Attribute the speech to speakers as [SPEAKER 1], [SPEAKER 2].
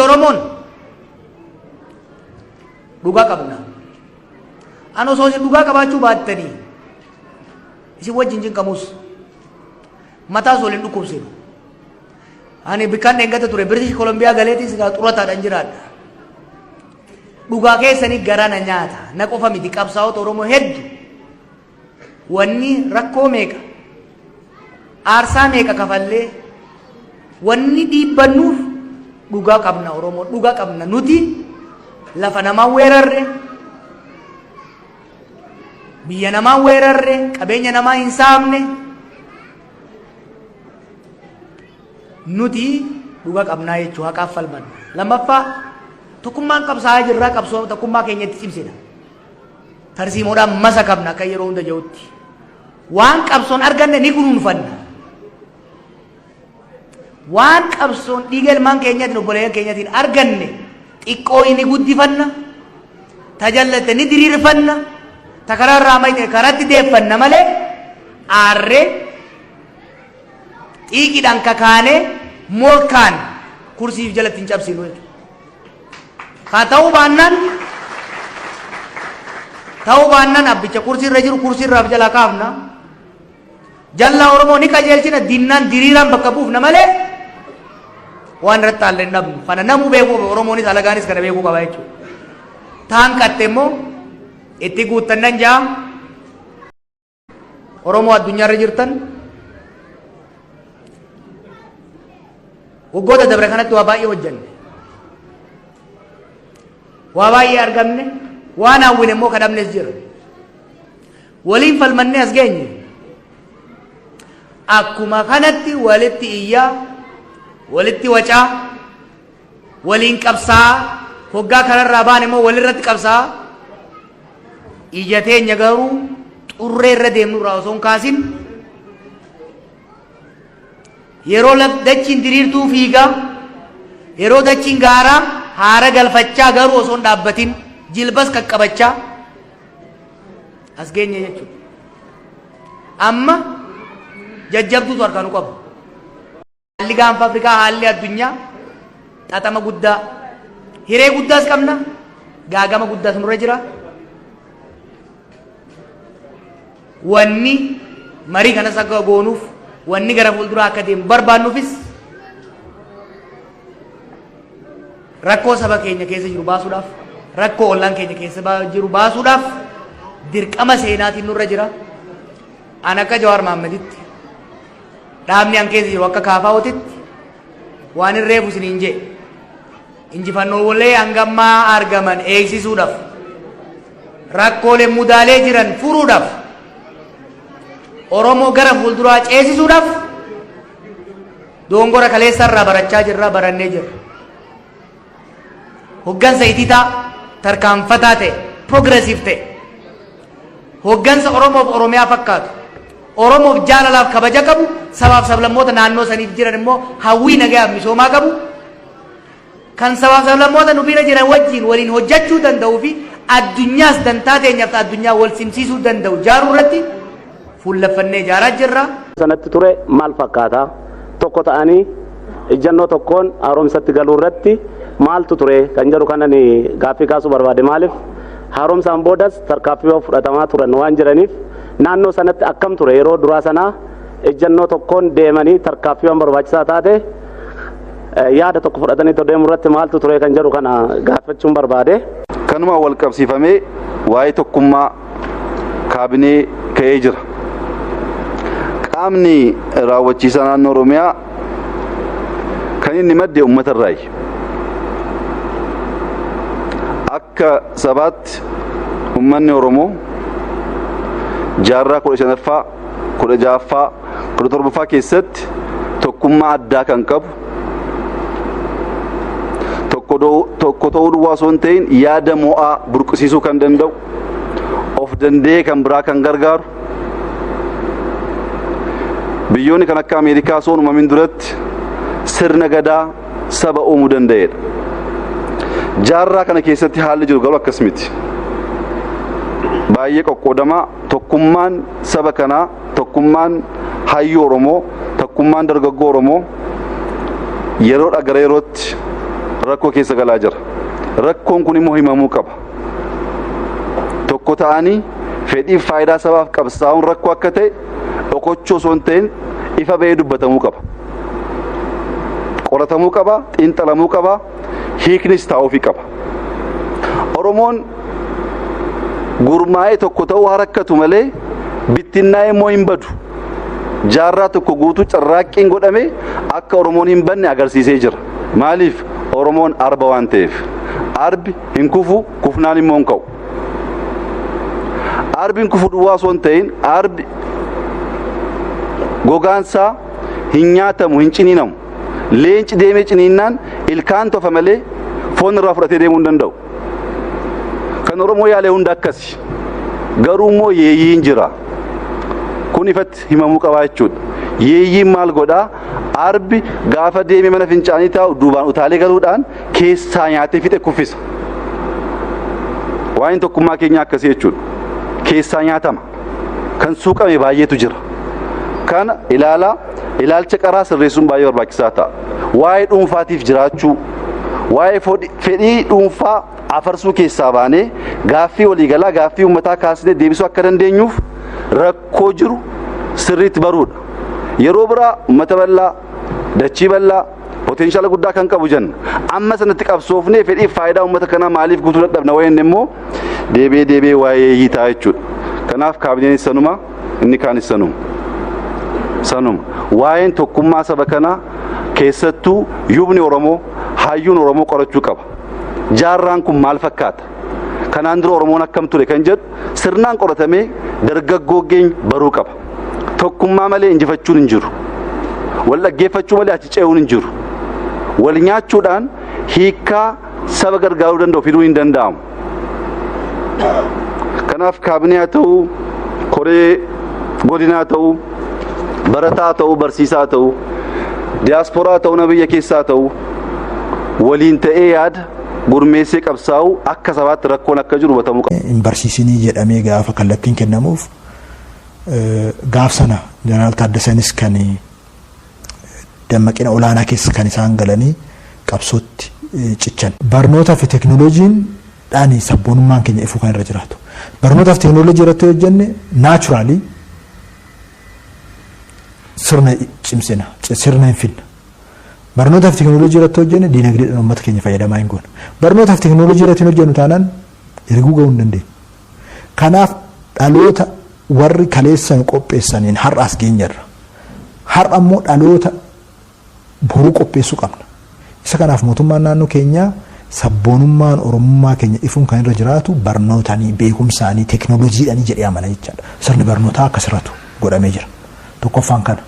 [SPEAKER 1] Oromoon dhugaa qabna. Ano osoo isin dhugaa qabaachuu baattanii isin wajjin jinqamus mataa osoo hin dhukkubsinu. Ani bikkaan dheengata ture British Columbia galeetis xurataadhaan jiraadha. Dhugaa keessanii garana nyaata na qofa miti qabsaa'ota Oromoo hedduu wanni rakkoo meeqa aarsaa meeqa kafallee wanni dhiibbannuuf dhugaa qabna. Oromoo dhugaa qabna. Nuti lafa namaa weerarre biyya namaa weerarre qabeenya namaa hin saamne nuti dhugaa qabnaa jechuu haqaaf falmanna. Lammaffaa tokkummaan qabsaa'aa jirraa qabsoo tokkummaa keenyatti cimsina. Tarsiimoodhaan masa qabna akka yeroo hunda jirutti waan qabsoon arganne ni kunuunfanna. Waan qabsoon dhiiga ilmaan keenyaatiin obboleeyyan keenyaatiin arganne xiqqoo inni guddifanna. Tajaajilate ni diriirfanna. Takararraa mayne karatti deeffanna malee aarree xiiqiidhaan kakaanee morkaan kursiif jalatti hin cabsinu jechuudha. Haa ta'uu baannaan abbicha kursiirra jiru kursiirraaf jala kaafna. Jallaa Oromoo ni qajeelchina dinnaan diriiraan bakka buufna malee waan irratti haallee hin dhabnu. Kana namuu beekuu Oromoonis alagaanis kana beekuu qaba jechuudha. Taan qatte immoo itti guuttannan jaa Oromoo addunyaarra jirtan waggoota dabre kanatti waa baay'ee hojjenne. Waa baay'ee argamne waan hawwine immoo kadhabnes jira. Waliin falmannee as geenye. Akkuma kanatti walitti iyyaa, walitti wacaa, waliin qabsaa, hoggaa kanarraa baane immoo walirratti qabsaa. Ija teenya garuu xurree irra deemnu irraa osoo hin kaasin yeroo dachiin diriirtuu fiigaa, yeroo dachiin gaaraa haara galfachaa garuu osoo hin dhaabbatin jilbas qaqqabachaa as geenye jechuudha. Amma jajjabduutu harkaa nu qabu. Haalli gaanfa Afrikaa, haalli addunyaa xaxama guddaa, hiree guddaas qabna, gaagama guddaas nurra jira. Wanni marii kanas akka goonuuf, wanni gara fuulduraa akka deemu barbaannuufis rakkoo saba keenya keessa jiru baasuudhaaf, rakkoo ollaan keenya keessa jiru baasuudhaaf dirqama seenaatiin nurra jira. An akka Jawaar Mahaammaditti dhaabni an keessa jiru akka Kaafaa'ootitti waan hin reefu isiniin jee injifannoolee hangammaa argaman eegsisuudhaaf, rakkoolee mudaalee jiran furuudhaaf, Oromoo gara fuulduraa ceesisuudhaaf dongora kaleessarraa barachaa jirra, barannee jirra. Hoggansa ititaa tarkaanfataa ta'e, progressiif ta'e, hoggansa Oromoof Oromiyaa fakkaatu, Oromoof jaalalaaf kabaja qabu, sabaaf sablammoota naannoo saniif jiran immoo hawwii nagayaaf misoomaa qabu, kan sabaaf sablammoota nu bira jiran wajjin waliin hojjechuu danda'uu fi addunyaas dantaa teenyaaf addunyaa wal simsiisuu danda'u jaaruu irratti fuulleffannee ijaaraa jirra.
[SPEAKER 2] Sanatti ture maal fakkaata? Tokko ta'anii ejjennoo tokkoon haaromsatti galuu irratti maaltu ture kan jedhu kanan gaaffii kaasuu barbaade. Maaliif haaromsaan boodas tarkaanfii fudhatamaa turan waan jiraniif naannoo sanatti akkam ture yeroo duraa sanaa ejjennoo tokkoon deemanii tarkaanfii barbaachisaa taate yaada tokko fudhatanii deemuu irratti maaltu ture kan jedhu kana gaaffachuun barbaade.
[SPEAKER 3] Kanuma wal qabsiifamee waa'ee tokkummaa kaabinee ka'ee jira. Qaamni raawwachiisaa naannoo Oromiyaa kan inni madde uummata irraayi. Akka sabaatti uummanni Oromoo jaarraa 15ffaa, 16ffaa, 17ffaa keessatti tokkummaa addaa kan qabu, tokko ta'uu duwwaa osoo hin ta'in yaada mo'aa burqisiisuu kan danda'u, of danda'ee kan biraa kan gargaaru, biyyoonni kan akka Ameerikaa osoo uumamin duratti sirna gadaa saba uumuu danda'edha. Jaarraa kana keessatti haalli jiru garuu akkas miti. Baay'ee qoqqoodamaa, tokkummaan saba kanaa, tokkummaan hayyuu Oromoo, tokkummaan dargaggoo Oromoo yeroodha gara yerootti rakkoo keessa galaa jira. Rakkoon kun immoo himamuu qaba. Tokko ta'anii fedhiif faayidaa sabaaf qabsaa'uun rakkoo akka ta'e dhokochoo osoo hin ta'in ifa ba'ee dubbatamuu qaba. Qoratamuu qaba, xiinxalamuu qaba, hiiknis taa'uufii qaba. Oromoon gurmaa'ee tokko ta'uu harakkatu malee bittinnaa'ee immoo hin badu. Jaarraa tokko guutuu carraaqqiin godhame akka Oromoon hin banne agarsiisee jira. Maaliif? Oromoon arba waan ta'eef. Arbi hin kufu, kufnaan immoo hin ka'u. Arbi hin kufu duwwaa osoo hin ta'in arbi gogaansaa hin nyaatamu, hin ciniinamu. Leenci deemee ciniinnaan ilkaan tofa malee foon irraa fudhatee deemuu hin danda'u. Kan Oromoo yaalee hunda akkasi. Garuu immoo yeeyyiin jira. Kun ifatti himamuu qabaa jechuudha. Yeeyyiin maal godhaa? Arbi gaafa deemee mana fincaanii taa'u duubaan utaalee galuudhaan keessaa nyaatee fixe kuffisa. Waa'een tokkummaa keenyaa akkasii jechuudha. Keessaa nyaatama. Kan suuqame baay'eetu jira. Kana ilaalcha qaraa sirreessuun baay'ee barbaachisaa ta'a. Waa'ee dhuunfaatiif jiraachuu, waa'ee fedhii dhuunfaa afarsuu keessaa baanee gaaffii waliigalaa, gaaffii uummataa kaasnee deebisuu akka dandeenyuuf rakkoo jiru sirriitti baruudha. Yeroo biraa uummata bal'aa, dachii bal'aa, potenshaala guddaa kan qabu jenna. Amma sanatti qabsoofnee fedhiif faayidaa uummata kanaa maaliif guutuu dadhabna wayeen immoo deebi'ee waa'ee hiitaa jechuudha. Kanaaf kaabineen sanuma, inni kaan sanuma. Waa'een tokkummaa saba kanaa keessattuu yuubni Oromoo, hayyuun Oromoo qorachuu qaba. Jaarraan kun maal fakkaata? Kanaan dura Oromoon akkam ture kan jedhu sirnaan qoratamee dargaggoon baruu qaba. Tokkummaa malee injifachuun hin jiru. Wal dhaggeeffachuu malee achi ce'uun hin jiru. Wal nyaachuudhaan hiikaa saba gargaaruu danda'u fiduu hin danda'amu. Kanaaf kaabinee haa ta'uu, koree godinaa haa ta'uu, barataa haa ta'uu, barsiisaa haa ta'uu, diyaasporaa haa ta'uu, nama biyya keessaa haa ta'uu, waliin ta'ee yaada gurmeessee qabsaa'uu akka sabaatti rakkoon akka jiru hubatamuu qaba.
[SPEAKER 4] Hin barsiisinii jedhamee gaafa kallattiin kennamuuf gaaf sana Jeneraal Taaddasanis kan dammaqina olaanaa keessa kan isaan galanii qabsootti cichan. Barnootaa fi teekinooloojiin dhaanii sabboonummaan keenya ifuu kan irra jiraatu. Barnootaa fi teekinooloojii irratti hojjenne naachuraalii sirna cimsina, sirna hin fidna. Barnootaa fi teekinooloojii irratti hojjenne diinagdeedhaan uummata keenya fayyadamaa hin goona. Barnootaa fi teekinooloojii irratti hojjennu taanaan erguu gahuu hin dandeenyu. Kanaaf dhaloota warri kaleessan qopheessaniin har'aas geenyarra. Har'a immoo dhaloota boruu qopheessuu qabna. Isa kanaaf mootummaan naannoo keenyaa sabboonummaan Oromummaa keenya ifuun kan irra jiraatu barnootanii, beekumsaanii, teekinooloojiidhaanii jedhee amana jechaadha. Sirni barnootaa akka sirratu godhamee jira. Tokkoffaan kana.